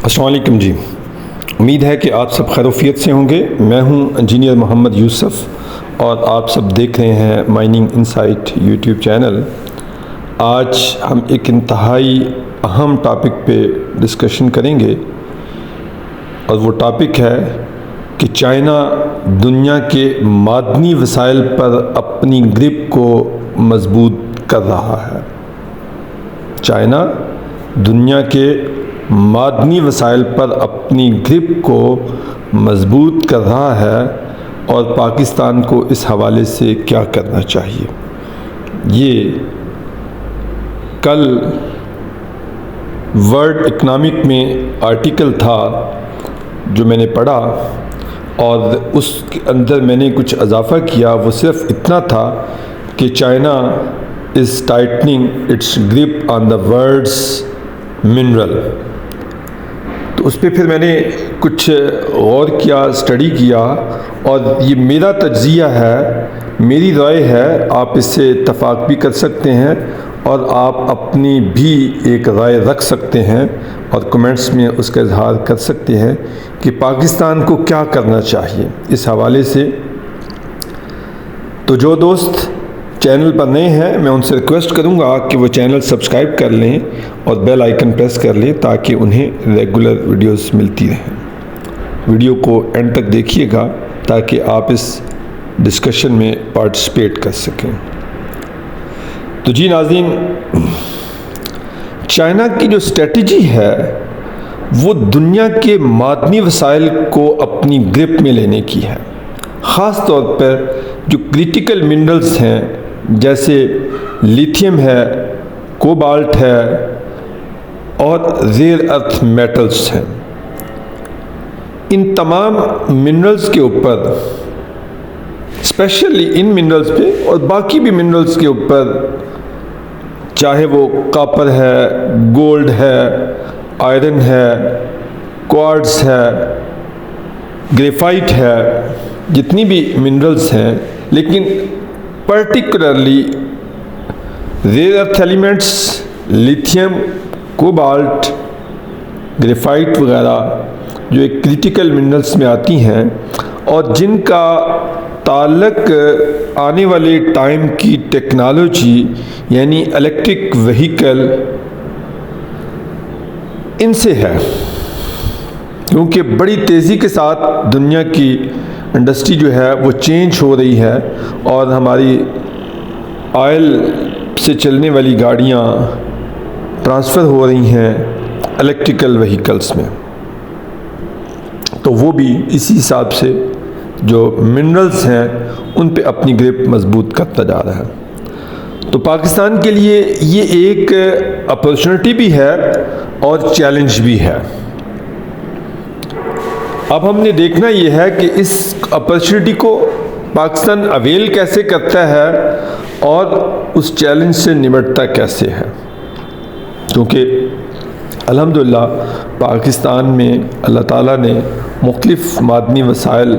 अस्सलाम वालेकुम जी। उम्मीद है कि आप सब खैरियत से होंगे। मैं हूं इंजीनियर मोहम्मद यूसुफ और आप सब देख रहे हैं माइनिंग इनसाइट यूट्यूब चैनल। आज हम एक इंतहाई अहम टॉपिक पे डिस्कशन करेंगे और वो टॉपिक है कि चाइना दुनिया के मादनी वसाइल पर अपनी ग्रिप को मजबूत कर रहा है। चाइना दुनिया के मादनी वसाइल पर अपनी ग्रिप को मजबूत कर रहा है और पाकिस्तान को इस हवाले से क्या करना चाहिए। ये कल वर्ल्ड इकनॉमिक में आर्टिकल था जो मैंने पढ़ा और उसके अंदर मैंने कुछ इजाफ़ा किया। वो सिर्फ इतना था कि China is tightening its grip on the world's mineral. तो उस पर फिर मैंने कुछ गौर किया, स्टडी किया और ये मेरा तज्ज़िया है, मेरी राय है। आप इससे इत्तफ़ाक़ भी कर सकते हैं और आप अपनी भी एक राय रख सकते हैं और कमेंट्स में उसका इजहार कर सकते हैं कि पाकिस्तान को क्या करना चाहिए इस हवाले से। तो जो दोस्त चैनल पर नए हैं मैं उनसे रिक्वेस्ट करूंगा कि वो चैनल सब्सक्राइब कर लें और बेल आइकन प्रेस कर लें ताकि उन्हें रेगुलर वीडियोस मिलती रहें। वीडियो को एंड तक देखिएगा ताकि आप इस डिस्कशन में पार्टिसिपेट कर सकें। तो जी नाज़रीन, चाइना की जो स्ट्रेटजी है वो दुनिया के मादनी वसाइल को अपनी ग्रिप में लेने की है। ख़ास तौर पर जो क्रिटिकल मिनरल्स हैं जैसे लिथियम है, कोबाल्ट है और रेयर अर्थ मेटल्स हैं। इन तमाम मिनरल्स के ऊपर, स्पेशली इन मिनरल्स पे और बाकी भी मिनरल्स के ऊपर, चाहे वो कॉपर है, गोल्ड है, आयरन है, क्वार्ट्ज है, ग्रेफाइट है, जितनी भी मिनरल्स हैं, लेकिन particularly rare earth elements, lithium, cobalt, graphite वगैरह जो एक क्रिटिकल मिनरल्स में आती हैं और जिनका ताल्लुक आने वाले टाइम की टेक्नोलॉजी यानी इलेक्ट्रिक व्हीकल इनसे है। क्योंकि बड़ी तेज़ी के साथ दुनिया की इंडस्ट्री जो है वो चेंज हो रही है और हमारी ऑयल से चलने वाली गाड़ियाँ ट्रांसफ़र हो रही हैं इलेक्ट्रिकल व्हीकल्स में। तो वो भी इसी हिसाब से जो मिनरल्स हैं उन पे अपनी ग्रिप मजबूत करता जा रहा है। तो पाकिस्तान के लिए ये एक अपॉर्चुनिटी भी है और चैलेंज भी है। अब हमने देखना ये है कि इस अपॉर्चुनिटी को पाकिस्तान अवेल कैसे करता है और उस चैलेंज से निपटता कैसे है। क्योंकि अल्हम्दुलिल्लाह पाकिस्तान में अल्लाह ताला ने मुख्तलिफ़ मादनी वसाइल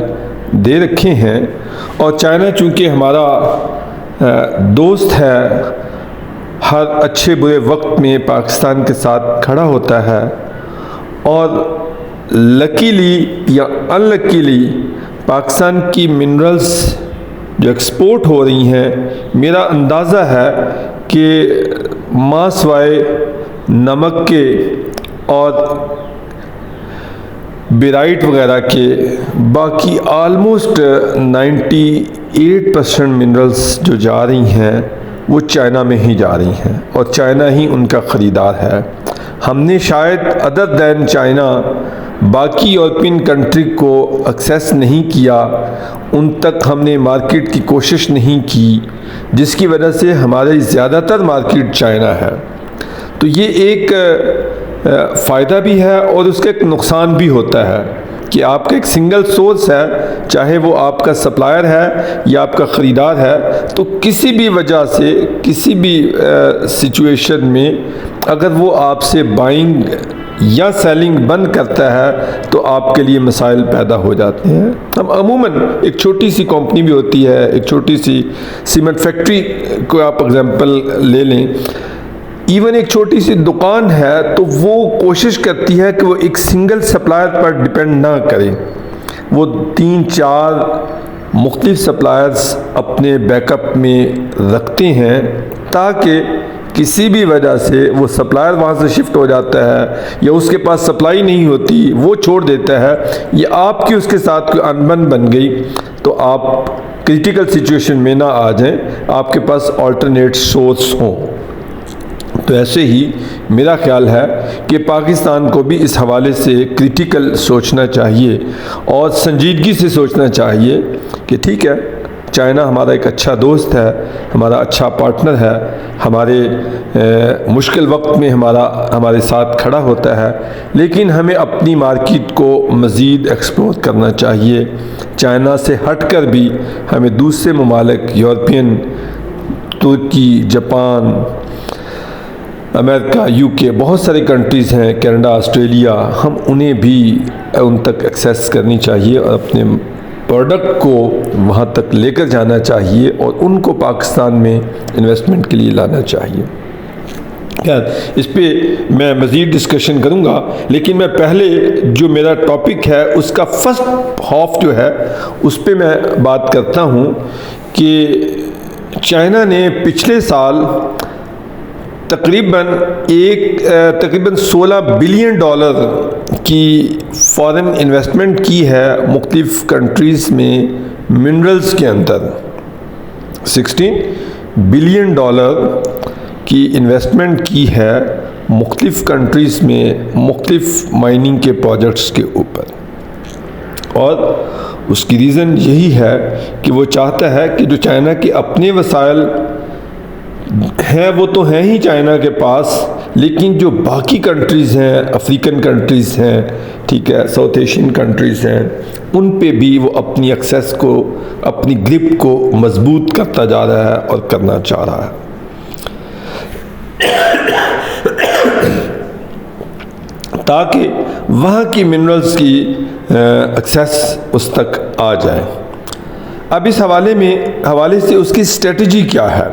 दे रखे हैं और चाइना चूँकि हमारा दोस्त है, हर अच्छे बुरे वक्त में पाकिस्तान के साथ खड़ा होता है और लकीली या अनलकीली पाकिस्तान की मिनरल्स जो एक्सपोर्ट हो रही हैं, मेरा अंदाज़ा है कि मासवाए नमक के और बेराइट वगैरह के बाकी आलमोस्ट 98% मिनरल्स जो जा रही हैं वो चाइना में ही जा रही हैं और चाइना ही उनका ख़रीदार है। हमने शायद अदर दैन चाइना बाकी यूरोपियन कंट्री को एक्सेस नहीं किया, उन तक हमने मार्केट की कोशिश नहीं की, जिसकी वजह से हमारे ज़्यादातर मार्केट चाइना है। तो ये एक फ़ायदा भी है और उसका एक नुकसान भी होता है कि आपका एक सिंगल सोर्स है, चाहे वो आपका सप्लायर है या आपका ख़रीदार है, तो किसी भी वजह से किसी भी सिचुएशन में अगर वो आपसे बाइंग या सेलिंग बंद करता है तो आपके लिए मसाइल पैदा हो जाते हैं। हम अमूमन एक छोटी सी कंपनी भी होती है, एक छोटी सी सीमेंट फैक्ट्री को आप एग्जांपल ले लें, इवन एक छोटी सी दुकान है तो वो कोशिश करती है कि वो एक सिंगल सप्लायर पर डिपेंड ना करे, वो 3-4 मुख्तलिफ सप्लायर्स अपने बैकअप में रखते हैं ताकि किसी भी वजह से वो सप्लायर वहाँ से शिफ्ट हो जाता है या उसके पास सप्लाई नहीं होती, वो छोड़ देता है या आपकी उसके साथ कोई अनबन बन गई तो आप क्रिटिकल सिचुएशन में ना आ जाएं, आपके पास अल्टरनेट सोर्स हों। तो ऐसे ही मेरा ख्याल है कि पाकिस्तान को भी इस हवाले से क्रिटिकल सोचना चाहिए और संजीदगी से सोचना चाहिए कि ठीक है, चाइना हमारा एक अच्छा दोस्त है, हमारा अच्छा पार्टनर है, हमारे मुश्किल वक्त में हमारे साथ खड़ा होता है, लेकिन हमें अपनी मार्केट को मज़ीद एक्सप्लोर करना चाहिए। चाइना से हटकर भी हमें दूसरे ममालिक, यूरोपियन, तुर्की, जापान, अमेरिका, यूके, बहुत सारे कंट्रीज़ हैं, कनाडा, ऑस्ट्रेलिया, हम उन्हें भी उन तक एक्सेस करनी चाहिए और अपने प्रोडक्ट को वहाँ तक लेकर जाना चाहिए और उनको पाकिस्तान में इन्वेस्टमेंट के लिए लाना चाहिए। खैर, इस पे मैं मज़ीद डिस्कशन करूँगा, लेकिन मैं पहले जो मेरा टॉपिक है उसका फर्स्ट हाफ जो है उस पे मैं बात करता हूँ कि चाइना ने पिछले साल तकरीबन 16 बिलियन डॉलर की फॉरेन इन्वेस्टमेंट की है मुख्तलिफ कंट्रीज़ में मिनरल्स के अंदर। 16 बिलियन डॉलर की इन्वेस्टमेंट की है मुख्तलिफ कंट्रीज़ में मुख्तलिफ माइनिंग के प्रोजेक्ट्स के ऊपर, और उसकी रीज़न यही है कि वो चाहता है कि जो चाइना के अपने वसाइल हैं वो तो हैं ही चाइना के पास, लेकिन जो बाकी कंट्रीज़ हैं, अफ्रीकन कंट्रीज़ हैं, ठीक है, साउथ एशियन कंट्रीज़ हैं, उन पे भी वो अपनी एक्सेस को, अपनी ग्रिप को मजबूत करता जा रहा है और करना चाह रहा है ताकि वहाँ की मिनरल्स की एक्सेस उस तक आ जाए। अब इस हवाले से उसकी स्ट्रेटजी क्या है,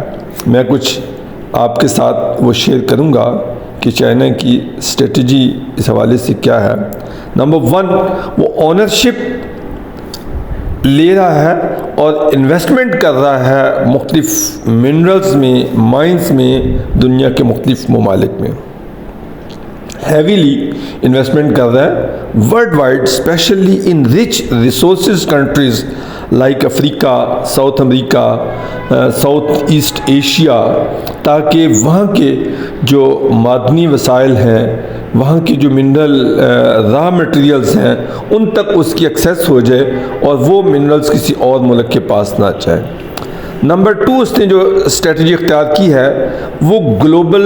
मैं कुछ आपके साथ वो शेयर करूंगा कि चाइना की स्ट्रेटजी इस हवाले से क्या है। नंबर 1, वो ओनरशिप ले रहा है और इन्वेस्टमेंट कर रहा है मुख्तलिफ मिनरल्स में, माइंस में, दुनिया के मुख्तलिफ ममालिक में हैवीली इन्वेस्टमेंट कर रहा है world wide, specially in rich resources countries like Africa, south America, south east Asia, ताकि वहाँ के जो मादनी वसाइल हैं, वहाँ की जो मिनरल रॉ मटेरियल्स हैं, उन तक उसकी एक्सेस हो जाए और वो मिनरल्स किसी और मुल्क के पास ना जाए। नंबर 2, उसने जो स्ट्रेटजी इख्तियार की है वो ग्लोबल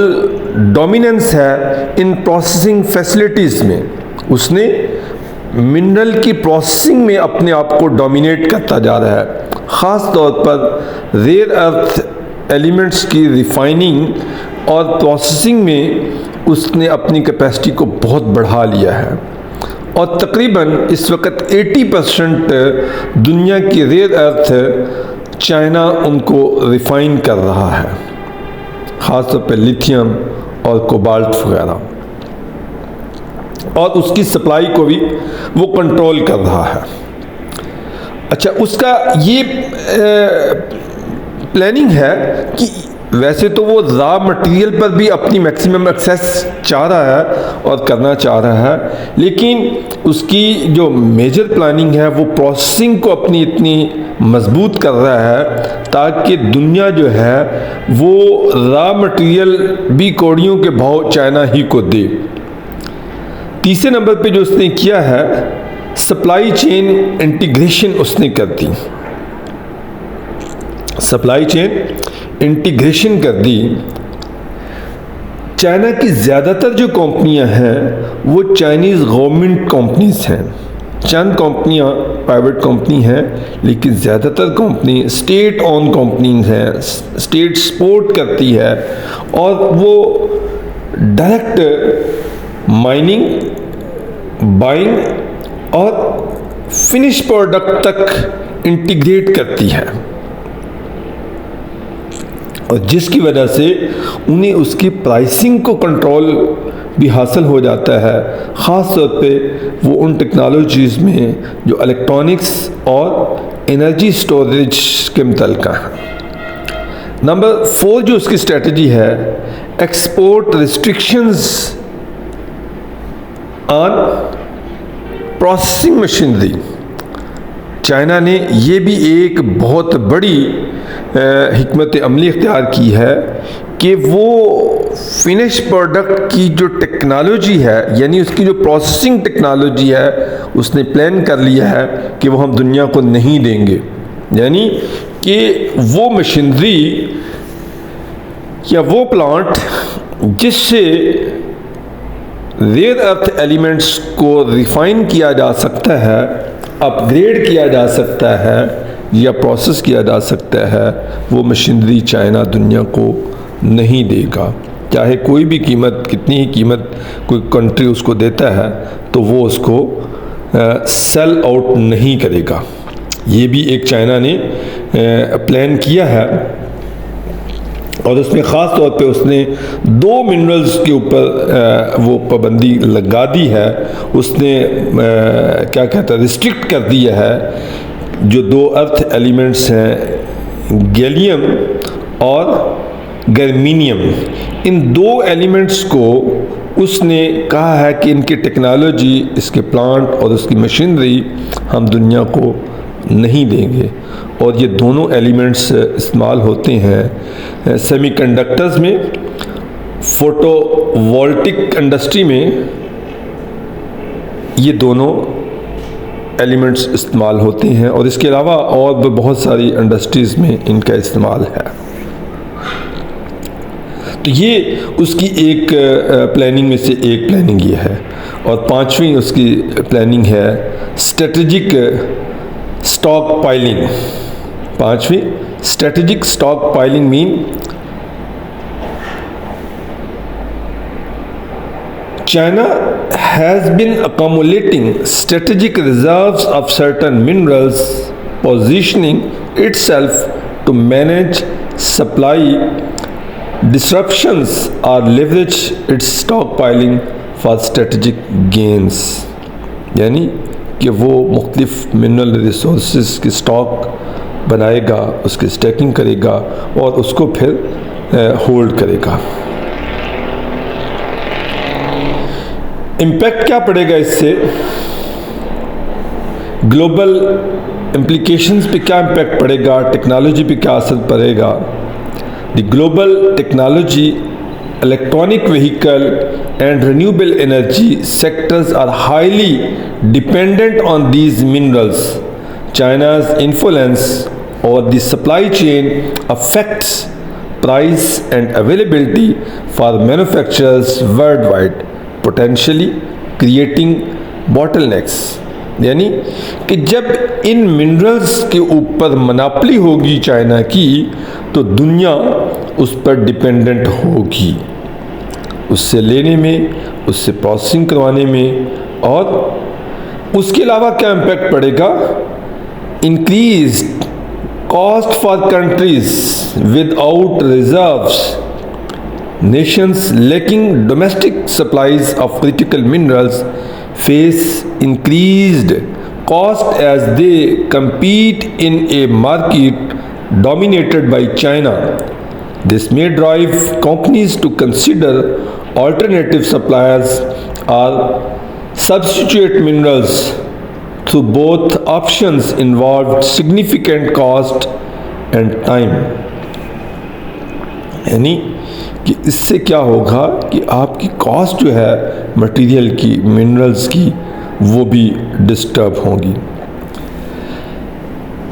डोमिनेंस है इन प्रोसेसिंग फैसिलिटीज़ में। उसने मिनरल की प्रोसेसिंग में अपने आप को डोमिनेट करता जा रहा है, ख़ास तौर पर रेयर अर्थ एलिमेंट्स की रिफाइनिंग और प्रोसेसिंग में उसने अपनी कैपेसिटी को बहुत बढ़ा लिया है और तकरीबन इस वक्त 80% दुनिया की रेयर अर्थ चाइना उनको रिफाइन कर रहा है, ख़ास तौर पर लिथियम और कोबाल्ट वगैरह, और उसकी सप्लाई को भी वो कंट्रोल कर रहा है। अच्छा, उसका ये प्लानिंग है कि वैसे तो वो रॉ मटेरियल पर भी अपनी मैक्सिमम एक्सेस चाह रहा है और करना चाह रहा है, लेकिन उसकी जो मेजर प्लानिंग है वो प्रोसेसिंग को अपनी इतनी मजबूत कर रहा है ताकि दुनिया जो है वो रॉ मटेरियल भी कौड़ियों के भाव चाइना ही को दे। तीसरे नंबर पे जो उसने किया है, सप्लाई चेन इंटीग्रेशन उसने कर दी, सप्लाई चेन इंटीग्रेशन कर दी। चाइना की ज़्यादातर जो कंपनियां हैं वो चाइनीज़ गवर्नमेंट कंपनीज हैं, चंद कंपनियां प्राइवेट कंपनी हैं, लेकिन ज़्यादातर कंपनी स्टेट ओन कंपनीज हैं, स्टेट सपोर्ट करती है और वो डायरेक्ट माइनिंग, बाइंग और फिनिश प्रोडक्ट तक इंटीग्रेट करती है। और जिसकी वजह से उन्हें उसकी प्राइसिंग को कंट्रोल भी हासिल हो जाता है, ख़ास तौर पे वो उन टेक्नोलॉजीज़ में जो इलेक्ट्रॉनिक्स और एनर्जी स्टोरेज के मुतल्लिक़ हैं। नंबर 4 जो उसकी स्ट्रेटजी है, export restrictions on processing machinery. China ने ये भी एक बहुत बड़ी हिकमत अमली इख्तियार की है कि वो फिनिश प्रोडक्ट की जो टेक्नोलॉजी है, यानी उसकी जो प्रोसेसिंग टेक्नोलॉजी है, उसने प्लान कर लिया है कि वो हम दुनिया को नहीं देंगे। यानी कि वो मशीनरी या वो प्लांट जिससे रेयर अर्थ एलिमेंट्स को रिफाइन किया जा सकता है, अपग्रेड किया जा सकता है या प्रोसेस किया जा सकता है, वो मशीनरी चाइना दुनिया को नहीं देगा। चाहे कोई भी कीमत, कितनी ही कीमत कोई कंट्री उसको देता है, तो वो उसको सेल आउट नहीं करेगा। ये भी एक चाइना ने प्लान किया है और उसमें ख़ास तौर पे उसने 2 मिनरल्स के ऊपर वो पाबंदी लगा दी है। उसने क्या कहता है, रिस्ट्रिक्ट कर दिया है जो 2 अर्थ एलिमेंट्स हैं, गैलियम और गर्मीनियम। इन 2 एलिमेंट्स को उसने कहा है कि इनकी टेक्नोलॉजी, इसके प्लांट और उसकी मशीनरी हम दुनिया को नहीं देंगे। और ये दोनों एलिमेंट्स इस्तेमाल होते हैं सेमीकंडक्टर्स में, फोटोवोल्टिक इंडस्ट्री में, ये दोनों एलिमेंट्स इस्तेमाल होते हैं और इसके अलावा और भी बहुत सारी इंडस्ट्रीज़ में इनका इस्तेमाल है। तो ये उसकी एक प्लानिंग में से एक प्लानिंग ये है। और 5वीं उसकी प्लानिंग है स्ट्रेटेजिक स्टॉक पाइलिंग। 5वीं strategic stockpiling mean China has been accumulating strategic reserves of certain minerals, positioning itself to manage supply disruptions or leverage its stockpiling for strategic gains। यानी कि वो मुख्तलिफ मिनरल रिसोर्सेज की stock बनाएगा, उसकी stacking करेगा और उसको फिर होल्ड करेगा। इम्पैक्ट क्या पड़ेगा इससे, ग्लोबल इम्प्लीकेशंस पे क्या इम्पैक्ट पड़ेगा, टेक्नोलॉजी पे क्या असर पड़ेगा। The global technology, electronic vehicle and renewable energy sectors are highly dependent on these minerals. China's influence over the supply chain affects price and availability for manufacturers worldwide, potentially creating bottlenecks। यानी कि जब इन minerals के ऊपर monopoly होगी China की, तो दुनिया उस पर डिपेंडेंट होगी, उससे लेने में, उससे प्रोसेसिंग करवाने में। और उसके अलावा क्या इम्पैक्ट पड़ेगा, increased cost for countries without reserves, nations lacking domestic supplies of critical minerals face increased cost as they compete in a market dominated by China. This may drive companies to consider alternative suppliers or substitute minerals, through both options involved significant cost and time। यानी कि इससे क्या होगा कि आपकी cost जो है material की, मिनरल्स की, वो भी डिस्टर्ब होगी।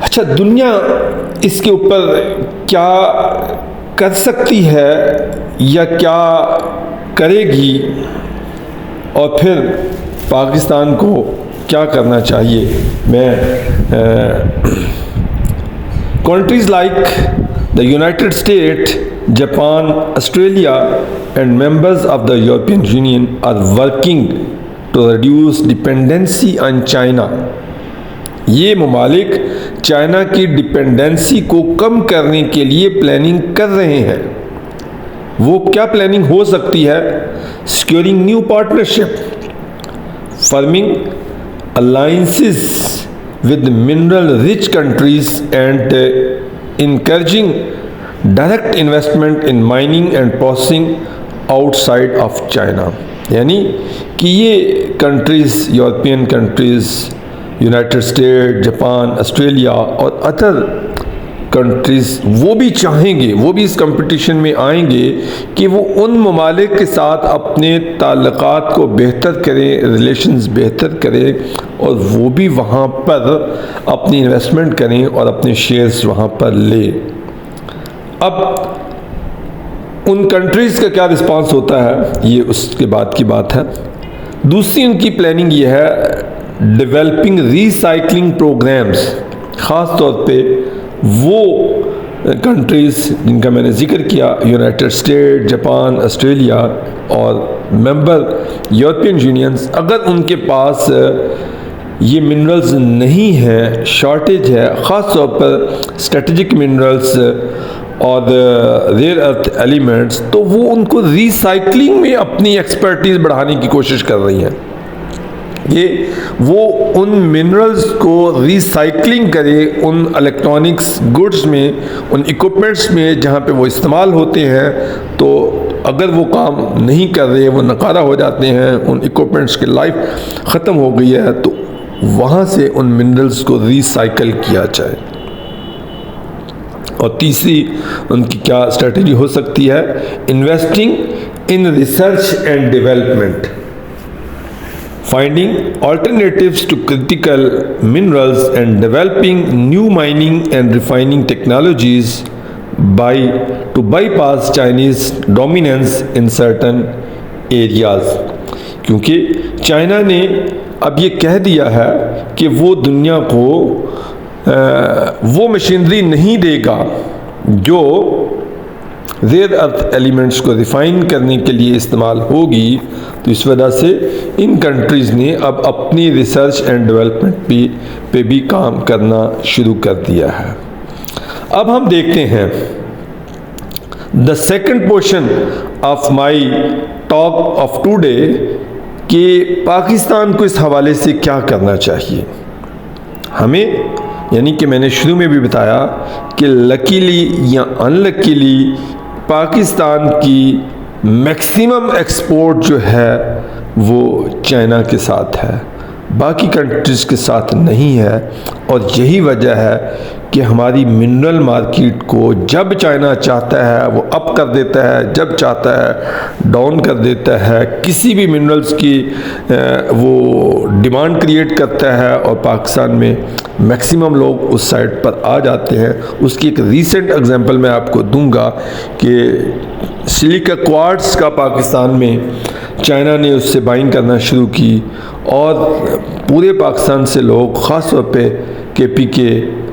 अच्छा, दुनिया इसके ऊपर क्या कर सकती है या क्या करेगी, और फिर पाकिस्तान को क्या करना चाहिए। मैं countries like the United State, Japan, Australia and members of the European Union are working to reduce dependency on China. ये ममालिक चाइना की डिपेंडेंसी को कम करने के लिए प्लानिंग कर रहे हैं। वो क्या प्लानिंग हो सकती है? Securing new partnership, forming alliances with mineral rich countries and encouraging direct investment in mining and processing outside of China। यानी कि ये countries, European countries, United State, Japan, Australia और अदर कंट्रीज़ वो भी चाहेंगे, वो भी इस कंपटीशन में आएंगे कि वो उन ममालिक के साथ अपने ताल्लुकात को बेहतर करें, रिलेशंस बेहतर करें और वो भी वहाँ पर अपनी इन्वेस्टमेंट करें और अपने शेयर्स वहाँ पर लें। अब उन कंट्रीज़ का क्या रिस्पांस होता है, ये उसके बाद की बात है। दूसरी उनकी प्लानिंग ये है डेवलपिंग रिसाइकलिंग प्रोग्राम्स, ख़ास तौर पे वो कंट्रीज़ जिनका मैंने जिक्र किया, यूनाइटेड स्टेट, जापान, ऑस्ट्रेलिया और मेंबर यूरोपियन यूनियंस, अगर उनके पास ये मिनरल्स नहीं है, शॉर्टेज है, ख़ास तौर पर स्ट्रेटजिक मिनरल्स और रेयर अर्थ एलिमेंट्स, तो वो उनको रिसाइकलिंग में अपनी एक्सपर्टीज़ बढ़ाने की कोशिश कर रही हैं। ये वो उन मिनरल्स को रिसाइकलिंग करे उन इलेक्ट्रॉनिक्स गुड्स में, उन इक्विपमेंट्स में जहाँ पे वो इस्तेमाल होते हैं। तो अगर वो काम नहीं कर रहे, वो नकारा हो जाते हैं, उन इक्विपमेंट्स की लाइफ ख़त्म हो गई है, तो वहाँ से उन मिनरल्स को रिसाइकल किया जाए। और तीसरी उनकी क्या स्ट्रेटजी हो सकती है? Investing in research and development, finding alternatives to critical minerals and developing new mining and refining technologies to bypass Chinese dominance in certain areas। क्योंकि चाइना ने अब ये कह दिया है कि वो दुनिया को वो मशीनरी नहीं देगा जो रेयर अर्थ एलिमेंट्स को रिफ़ाइन करने के लिए इस्तेमाल होगी। तो इस वजह से इन कंट्रीज़ ने अब अपनी रिसर्च एंड डेवलपमेंट पे भी काम करना शुरू कर दिया है। अब हम देखते हैं the second portion of my talk of today कि पाकिस्तान को इस हवाले से क्या करना चाहिए हमें। यानी कि मैंने शुरू में भी बताया कि लकीली या अनलकीली पाकिस्तान की मैक्सिमम एक्सपोर्ट जो है वो चाइना के साथ है, बाकी कंट्रीज़ के साथ नहीं है। और यही वजह है कि हमारी मिनरल मार्केट को जब चाइना चाहता है वो अप कर देता है, जब चाहता है डाउन कर देता है। किसी भी मिनरल्स की वो डिमांड क्रिएट करता है और पाकिस्तान में मैक्सिमम लोग उस साइड पर आ जाते हैं। उसकी एक रीसेंट एग्जांपल मैं आपको दूंगा कि सिलिका क्वार्ट्ज का पाकिस्तान में चाइना ने उससे बाइंग करना शुरू की और पूरे पाकिस्तान से लोग, ख़ास तौर पे KPK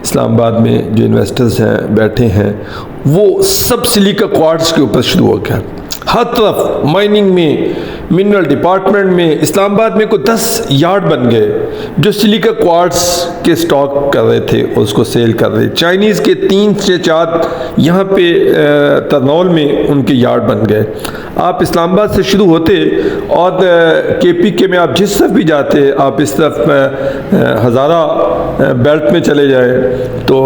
इस्लामाबाद में जो इन्वेस्टर्स हैं बैठे हैं, वो सब सिलिका क्वार्ट्ज के ऊपर शुरू हो गया। हर तरफ माइनिंग में, मिनरल डिपार्टमेंट में, इस्लामाबाद में को 10 यार्ड बन गए जो सिलिका क्वार्ट्ज के स्टॉक कर रहे थे, उसको सेल कर रहे। चाइनीज़ के 3 से 4 यहाँ पे तरनौल में उनके यार्ड बन गए। आप इस्लामाबाद से शुरू होते और KPK में आप जिस तरफ भी जाते, आप इस तरफ हज़ारा बेल्ट में चले जाए तो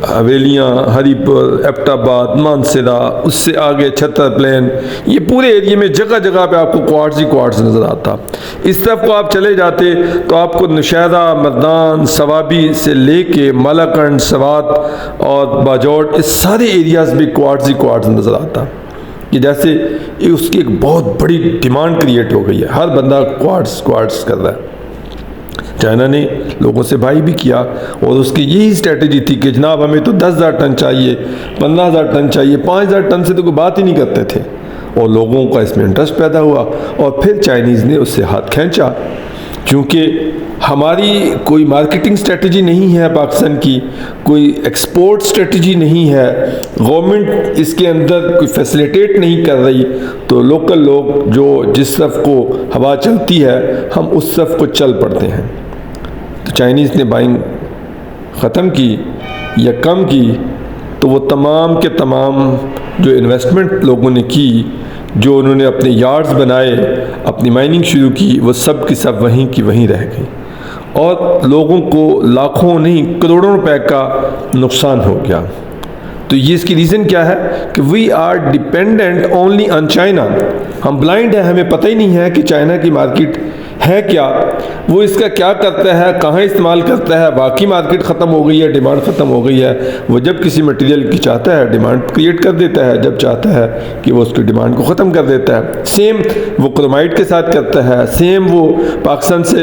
हवेलियाँ, हरीपुर, एबटाबाद, मानसरा, उससे आगे छत्तर प्लेन, ये पूरे एरिया में जगह जगह पे आपको क्वार्ट्ज ही क्वार्ट्ज नज़र आता। इस तरफ को आप चले जाते तो आपको नौशहरा, मर्दान, सवाबी से लेके मलाकंड, सवात और बाजौट, इस सारे एरियाज़ में क्वार्ट्ज ही क्वार्ट्ज नज़र आता कि जैसे उसकी एक बहुत बड़ी डिमांड क्रिएट हो गई है, हर बंदा क्वार्ट्ज क्वार्ट्ज कर रहा है। चाइना ने लोगों से बाई भी किया और उसकी यही स्ट्रेटजी थी कि जनाब हमें तो 10,000 टन चाहिए, 15,000 टन चाहिए, 5,000 टन से तो कोई बात ही नहीं करते थे और लोगों का इसमें इंटरेस्ट पैदा हुआ और फिर चाइनीज़ ने उससे हाथ खींचा। क्योंकि हमारी कोई मार्केटिंग स्ट्रेटजी नहीं है पाकिस्तान की, कोई एक्सपोर्ट स्ट्रेटजी नहीं है, गवर्नमेंट इसके अंदर कोई फैसिलिटेट नहीं कर रही, तो लोकल लोग जो जिस तरफ को हवा चलती है हम उस तरफ को चल पड़ते हैं। तो चाइनीज़ ने बाइंग ख़त्म की या कम की, तो वो तमाम के तमाम जो इन्वेस्टमेंट लोगों ने की, जो उन्होंने अपने यार्ड्स बनाए, अपनी माइनिंग शुरू की, वो सब की सब वहीं की वहीं रह गई और लोगों को लाखों नहीं करोड़ों रुपए का नुकसान हो गया। तो ये इसकी रीज़न क्या है कि we are dependent only on China. हम ब्लाइंड हैं, हमें पता ही नहीं है कि चाइना की मार्केट है क्या, वो इसका क्या करता है, कहाँ इस्तेमाल करता है। बाकी मार्केट ख़त्म हो गई है, डिमांड ख़त्म हो गई है। वो जब किसी मटेरियल की चाहता है डिमांड क्रिएट कर देता है, जब चाहता है कि वो उसकी डिमांड को ख़त्म कर देता है। सेम वो क्रोमाइट के साथ करता है, सेम वो पाकिस्तान से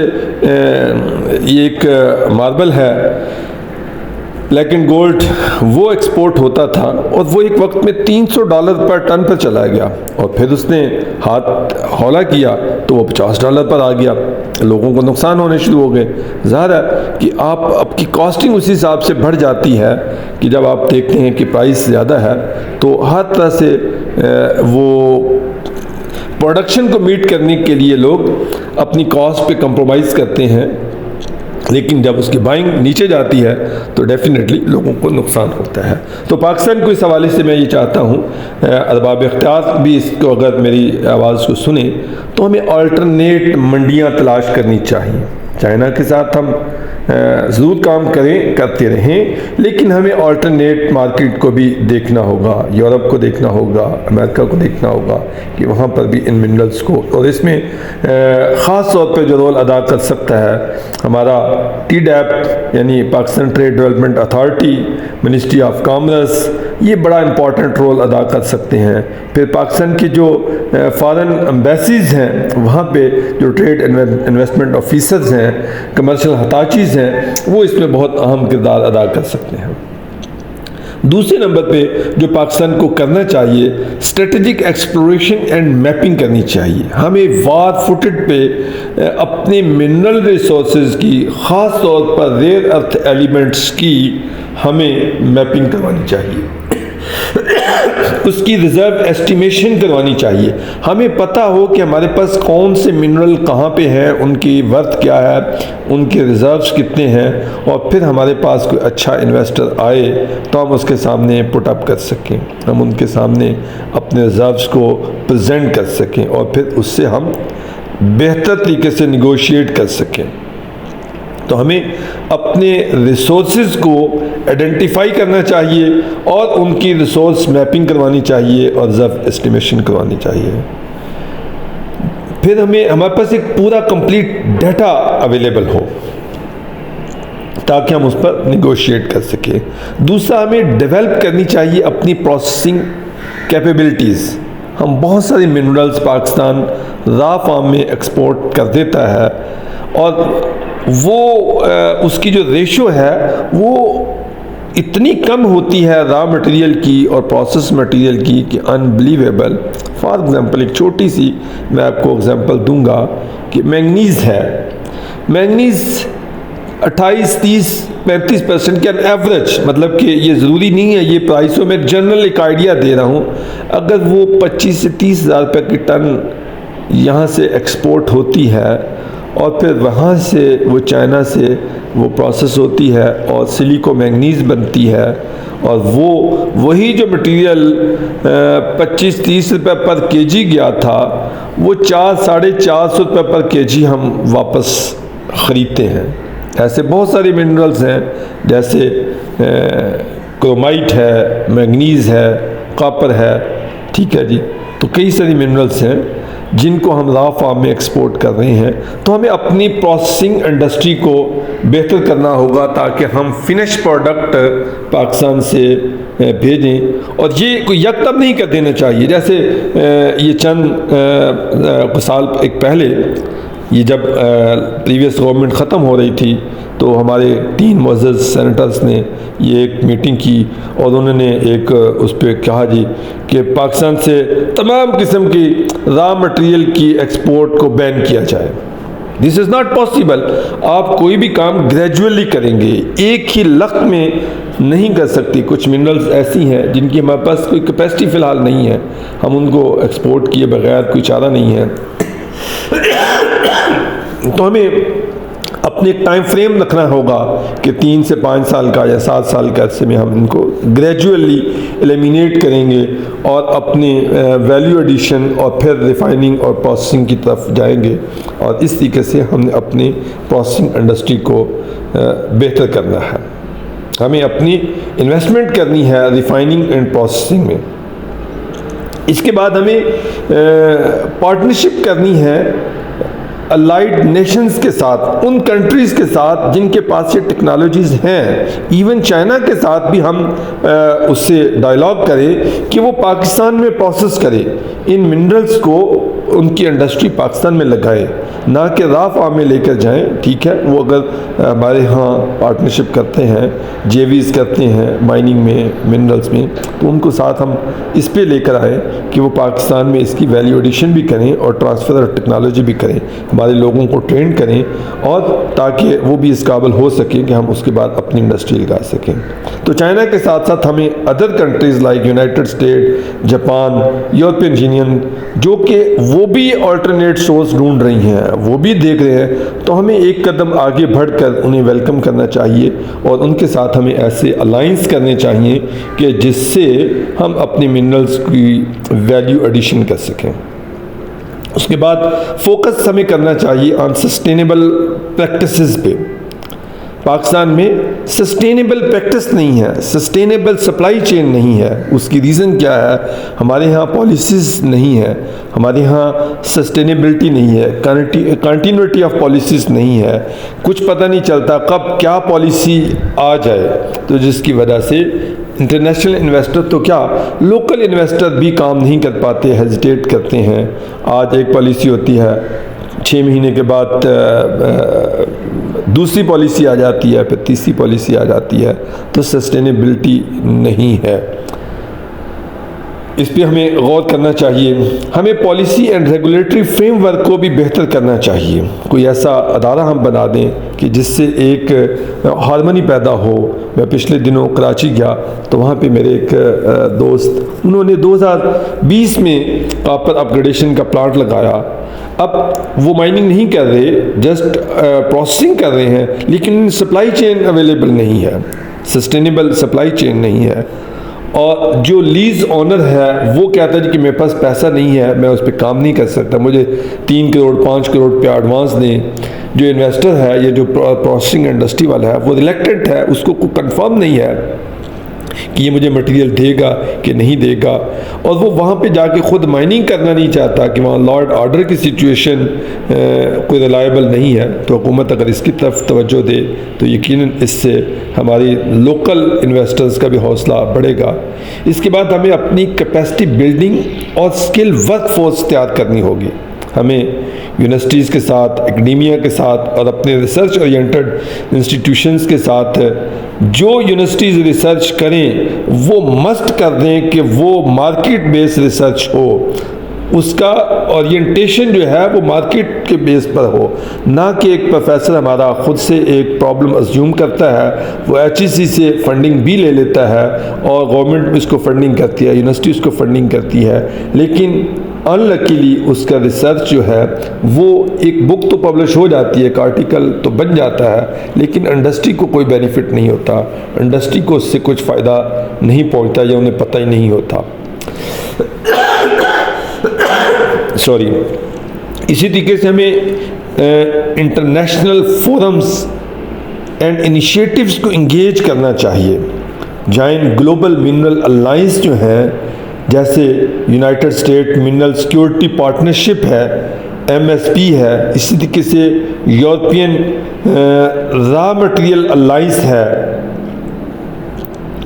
ये एक मार्बल है ब्लैक एंड गोल्ड, वो एक्सपोर्ट होता था और वो एक वक्त में $300 पर टन पर चला गया और फिर उसने हाथ हौला किया तो वो $50 पर आ गया। लोगों को नुकसान होने शुरू हो गए। ज़ाहिर है कि आपकी कॉस्टिंग उसी हिसाब से बढ़ जाती है कि जब आप देखते हैं कि प्राइस ज़्यादा है तो हर तरह से वो प्रोडक्शन को मीट करने के लिए लोग अपनी कॉस्ट पे कंप्रोमाइज़ करते हैं, लेकिन जब उसकी बाइंग नीचे जाती है तो डेफिनेटली लोगों को नुकसान होता है। तो पाकिस्तान को इस हवाले से मैं ये चाहता हूँ अरबाब इख्तियार भी इसको अगर मेरी आवाज़ को सुने तो हमें अल्टरनेट मंडियाँ तलाश करनी चाहिए। चाइना के साथ हम ज़रूर काम करते रहें, लेकिन हमें अल्टरनेट मार्केट को भी देखना होगा, यूरोप को देखना होगा, अमेरिका को देखना होगा कि वहाँ पर भी इन मिनरल्स को, और इसमें ख़ास तौर पे जो रोल अदा कर सकता है हमारा TDAP यानी Pakistan trade development authority, ministry of commerce, ये बड़ा इम्पॉर्टेंट रोल अदा कर सकते हैं। फिर पाकिस्तान की जो फॉरेन एम्बेसीज़ हैं वहाँ पे जो ट्रेड इन्वेस्टमेंट ऑफिसर्स हैं, कमर्शियल हताचीज़ हैं, वो इसमें बहुत अहम किरदार अदा कर सकते हैं। दूसरे नंबर पे जो पाकिस्तान को करना चाहिए, स्ट्रेटेजिक एक्सप्लोरेशन एंड मैपिंग करनी चाहिए। हमें वार फुटेड पे अपने मिनरल रिसोर्सेज की, ख़ास तौर पर रेयर अर्थ एलिमेंट्स की हमें मैपिंग करवानी चाहिए, उसकी रिज़र्व एस्टिमेशन करवानी चाहिए। हमें पता हो कि हमारे पास कौन से मिनरल कहाँ पे हैं, उनकी वर्थ क्या है, उनके रिज़र्व्स कितने हैं, और फिर हमारे पास कोई अच्छा इन्वेस्टर आए तो हम उसके सामने पुट अप कर सकें, हम उनके सामने अपने रिज़र्व्स को प्रेजेंट कर सकें और फिर उससे हम बेहतर तरीके से निगोशिएट कर सकें। तो हमें अपने रिसोर्सेज को आइडेंटिफाई करना चाहिए और उनकी रिसोर्स मैपिंग करवानी चाहिए और रिजर्व एस्टिमेशन करवानी चाहिए। फिर हमारे पास एक पूरा कंप्लीट डाटा अवेलेबल हो ताकि हम उस पर निगोशिएट कर सकें। दूसरा, हमें डेवलप करनी चाहिए अपनी प्रोसेसिंग कैपेबिलिटीज़। हम बहुत सारे मिनरल्स पाकिस्तान रॉ फॉर्म में एक्सपोर्ट कर देता है और वो उसकी जो रेशो है वो इतनी कम होती है रॉ मटेरियल की और प्रोसेस मटेरियल की कि अनबिलीवेबल। फॉर एग्ज़ाम्पल एक छोटी सी मैं आपको एग्ज़ाम्पल दूंगा कि मैंगनीज़ है, मैंगनीज़ 28-30-35% के एवरेज, मतलब कि ये ज़रूरी नहीं है ये प्राइसों में, जनरल एक आइडिया दे रहा हूँ, अगर वो 25 से 30 हज़ार रुपये की टन यहाँ से एक्सपोर्ट होती है और फिर वहाँ से वो चाइना से वो प्रोसेस होती है और सिलिको मैंगनीज़ बनती है, और वही जो मटेरियल 25-30 रुपये पर केजी गया था वो 400-450 रुपये पर केजी हम वापस ख़रीदते हैं। ऐसे बहुत सारे मिनरल्स हैं, जैसे क्रोमाइट है, मैंगनीज़ है, कॉपर है, ठीक है जी। तो कई सारी मिनरल्स हैं जिनको हम रॉ फॉर्म में एक्सपोर्ट कर रहे हैं। तो हमें अपनी प्रोसेसिंग इंडस्ट्री को बेहतर करना होगा ताकि हम फिनिश प्रोडक्ट पाकिस्तान से भेजें, और ये कोई यकदम नहीं कर देना चाहिए। जैसे ये चंद साल एक पहले ये जब प्रीवियस गवर्नमेंट ख़त्म हो रही थी तो हमारे 3 मुअज़्ज़ज़ सेनेटर्स ने ये एक मीटिंग की और उन्होंने एक उस पर कहा जी कि पाकिस्तान से तमाम किस्म की रॉ मटेरियल की एक्सपोर्ट को बैन किया जाए। This is not possible. आप कोई भी काम ग्रेजुअली करेंगे, एक ही लख्त में नहीं कर सकती। कुछ मिनरल्स ऐसी हैं जिनकी हमारे पास कोई कैपेसिटी फ़िलहाल नहीं है, हम उनको एक्सपोर्ट किए बगैर कोई चारा नहीं है। तो हमें अपने एक टाइम फ्रेम रखना होगा कि 3 से 5 साल का या 7 साल के अरसे में हम इनको ग्रेजुअली एलिमिनेट करेंगे और अपने वैल्यू एडिशन और फिर रिफाइनिंग और प्रोसेसिंग की तरफ जाएंगे। और इस तरीके से हमने अपनी प्रोसेसिंग इंडस्ट्री को बेहतर करना है। हमें अपनी इन्वेस्टमेंट करनी है रिफाइनिंग एंड प्रोसेसिंग में। इसके बाद हमें पार्टनरशिप करनी है अलाइड नेशंस के साथ, उन कंट्रीज़ के साथ जिनके पास ये टेक्नोलॉजीज़ हैं। इवन चाइना के साथ भी हम उससे डायलॉग करें कि वो पाकिस्तान में प्रोसेस करे, इन मिनरल्स को उनकी इंडस्ट्री पाकिस्तान में लगाए, ना कि राफ़ा में लेकर जाएं। ठीक है, वो अगर हमारे यहाँ पार्टनरशिप करते हैं, जेवीज़ करते हैं माइनिंग में, मिनरल्स में, तो उनको साथ हम इस पे लेकर आएँ कि वो पाकिस्तान में इसकी वैल्यू एडिशन भी करें और ट्रांसफ़र ऑफ टेक्नोलॉजी भी करें, हमारे लोगों को ट्रेन करें, और ताकि वो भी इस काबिल हो सकें कि हम उसके बाद अपनी इंडस्ट्री लगा सकें। तो चाइना के साथ साथ हमें other countries like United State, Japan, European union, जो कि वो भी अल्टरनेट सोर्स ढूंढ रही हैं, वो भी देख रहे हैं, तो हमें एक कदम आगे बढ़कर उन्हें वेलकम करना चाहिए और उनके साथ हमें ऐसे अलाइंस करने चाहिए कि जिससे हम अपने मिनरल्स की वैल्यू एडिशन कर सकें। उसके बाद फोकस हमें करना चाहिए ऑन सस्टेनेबल प्रैक्टिसेस पे। पाकिस्तान में सस्टेनेबल प्रैक्टिस नहीं है, सस्टेनेबल सप्लाई चेन नहीं है। उसकी रीज़न क्या है? हमारे यहाँ पॉलिसीज़ नहीं है, हमारे यहाँ सस्टेनेबिलिटी नहीं है, कंटिन्यूटी ऑफ पॉलिसीज़ नहीं है, कुछ पता नहीं चलता कब क्या पॉलिसी आ जाए, तो जिसकी वजह से इंटरनेशनल इन्वेस्टर तो क्या, लोकल इन्वेस्टर भी काम नहीं कर पाते, हेजिटेट करते हैं। आज एक पॉलिसी होती है, 6 महीने के बाद दूसरी पॉलिसी आ जाती है, फिर तीसरी पॉलिसी आ जाती है, तो सस्टेनेबिलिटी नहीं है। इस पर हमें गौर करना चाहिए। हमें पॉलिसी एंड रेगुलेटरी फ्रेमवर्क को भी बेहतर करना चाहिए। कोई ऐसा अदारा हम बना दें कि जिससे एक हार्मनी पैदा हो। मैं पिछले दिनों कराची गया तो वहाँ पे मेरे एक दोस्त, उन्होंने 2020 में कॉपर अपग्रेडेशन का प्लांट लगाया। अब वो माइनिंग नहीं कर रहे, जस्ट प्रोसेसिंग कर रहे हैं, लेकिन सप्लाई चेन अवेलेबल नहीं है, सस्टेनेबल सप्लाई चेन नहीं है। और जो लीज ऑनर है वो कहता है कि मेरे पास पैसा नहीं है, मैं उस पर काम नहीं कर सकता, मुझे 3 करोड़ 5 करोड़ रुपया एडवांस दें। जो इन्वेस्टर है, ये जो प्रोसेसिंग इंडस्ट्री वाला है, वो रिलेक्टेंट है, उसको कोई कंफर्म नहीं है कि ये मुझे मटेरियल देगा कि नहीं देगा, और वो वहाँ पे जाके ख़ुद माइनिंग करना नहीं चाहता कि वहाँ लॉर्ड ऑर्डर की सिचुएशन कोई रिलायबल नहीं है। तो हुकूमत अगर इसकी तरफ तवज्जो दे तो यकीनन इससे हमारी लोकल इन्वेस्टर्स का भी हौसला बढ़ेगा। इसके बाद हमें अपनी कैपेसिटी बिल्डिंग और स्किल वर्क फोर्स तैयार करनी होगी। हमें यूनिवर्सिटीज़ के साथ, एकेडेमिया के साथ और अपने रिसर्च ओरिएंटेड इंस्टीट्यूशंस के साथ, जो यूनिवर्सिटीज़ रिसर्च करें वो मस्ट कर दें कि वो मार्केट बेस्ड रिसर्च हो, उसका ओरिएंटेशन जो है वो मार्केट के बेस पर हो, ना कि एक प्रोफेसर हमारा ख़ुद से एक प्रॉब्लम अज्यूम करता है, वो HEC से फंडिंग भी ले लेता है और गवर्नमेंट इसको फंडिंग करती है, यूनिवर्सिटी उसको फंडिंग करती है, लेकिन अनलकीली उसका रिसर्च जो है वो एक बुक तो पब्लिश हो जाती है, एक आर्टिकल तो बन जाता है, लेकिन इंडस्ट्री को कोई बेनिफिट नहीं होता, इंडस्ट्री को उससे कुछ फ़ायदा नहीं पहुंचता या उन्हें पता ही नहीं होता। सॉरी। इसी तरीके से हमें इंटरनेशनल फोरम्स एंड इनिशिएटिव्स को इंगेज करना चाहिए। जॉइंट ग्लोबल मिनरल अलायंस जो हैं, जैसे United state mineral security partnership है, MSP है, इसी तरीके से यूरोपियन रॉ मटेरियल अलायंस है,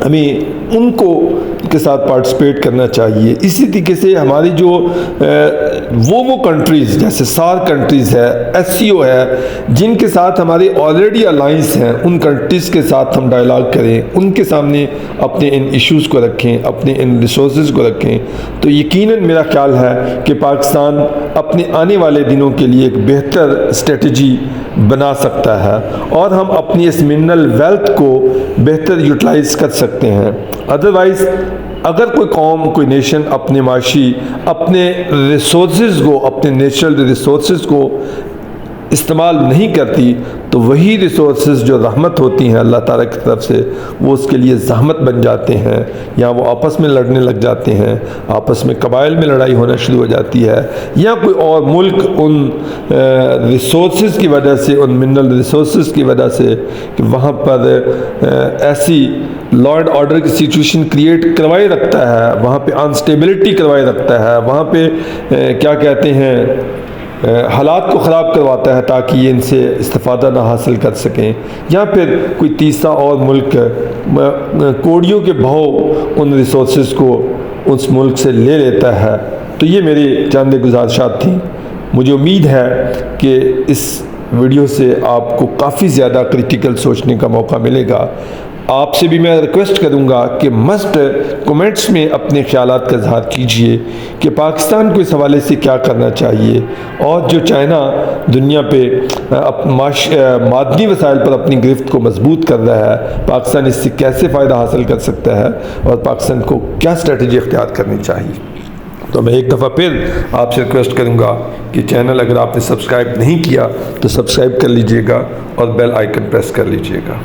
हमें उनको के साथ पार्टिसिपेट करना चाहिए। इसी तरीके से हमारी जो वो कंट्रीज़ जैसे SAARC कंट्रीज़ है, SCO है, जिनके साथ हमारे ऑलरेडी अलायंस हैं, उन कंट्रीज़ के साथ हम डायलॉग करें, उनके सामने अपने इन इश्यूज़ को रखें, अपने इन रिसोर्सेज को रखें, तो यकीनन मेरा ख्याल है कि पाकिस्तान अपने आने वाले दिनों के लिए एक बेहतर स्ट्रेटजी बना सकता है और हम अपनी इस मिनरल वेल्थ को बेहतर यूटिलाइज़ कर सकते हैं। अदरवाइज़ अगर कोई कौम, कोई नेशन अपने माशी, अपने रिसोर्सेज को, अपने नेचुरल रिसोर्सेज को इस्तेमाल नहीं करती तो वही रिसोर्सेज जो रहमत होती हैं अल्लाह ताला की तरफ से वो उसके लिए ज़हमत बन जाते हैं, या वो आपस में लड़ने लग जाते हैं, आपस में कबाइल में लड़ाई होना शुरू हो जाती है, या कोई और मुल्क उन रिसोर्सेज की वजह से, उन मिनरल रिसोर्सेज की वजह से कि वहाँ पर ऐसी लॉ एंड ऑर्डर की सिचुएशन क्रिएट करवाए रखता है, वहाँ पे अनस्टेबिलिटी करवाए रखता है, वहाँ पे क्या कहते हैं हालात को ख़राब करवाता है ताकि ये इनसे इस्तिफ़ादा ना हासिल कर सकें, या फिर कोई तीसरा और मुल्क कौड़ियों के भाव उन रिसोर्सेज को उस मुल्क से ले लेता है। तो ये मेरी चंद गुजारिशात थी। मुझे उम्मीद है कि इस वीडियो से आपको काफ़ी ज़्यादा क्रिटिकल सोचने का मौका मिलेगा। आपसे भी मैं रिक्वेस्ट करूंगा कि मस्ट कमेंट्स में अपने ख्यालात का इजहार कीजिए कि पाकिस्तान को इस हवाले से क्या करना चाहिए, और जो चाइना दुनिया पे मादनी वसाइल पर अपनी गिरफ्त को मजबूत कर रहा है, पाकिस्तान इससे कैसे फ़ायदा हासिल कर सकता है और पाकिस्तान को क्या स्ट्रेटजी इख्तियार करनी चाहिए। तो मैं एक दफ़ा फिर आपसे रिक्वेस्ट करूंगा कि चैनल अगर आपने सब्सक्राइब नहीं किया तो सब्सक्राइब कर लीजिएगा और बेल आइकन प्रेस कर लीजिएगा।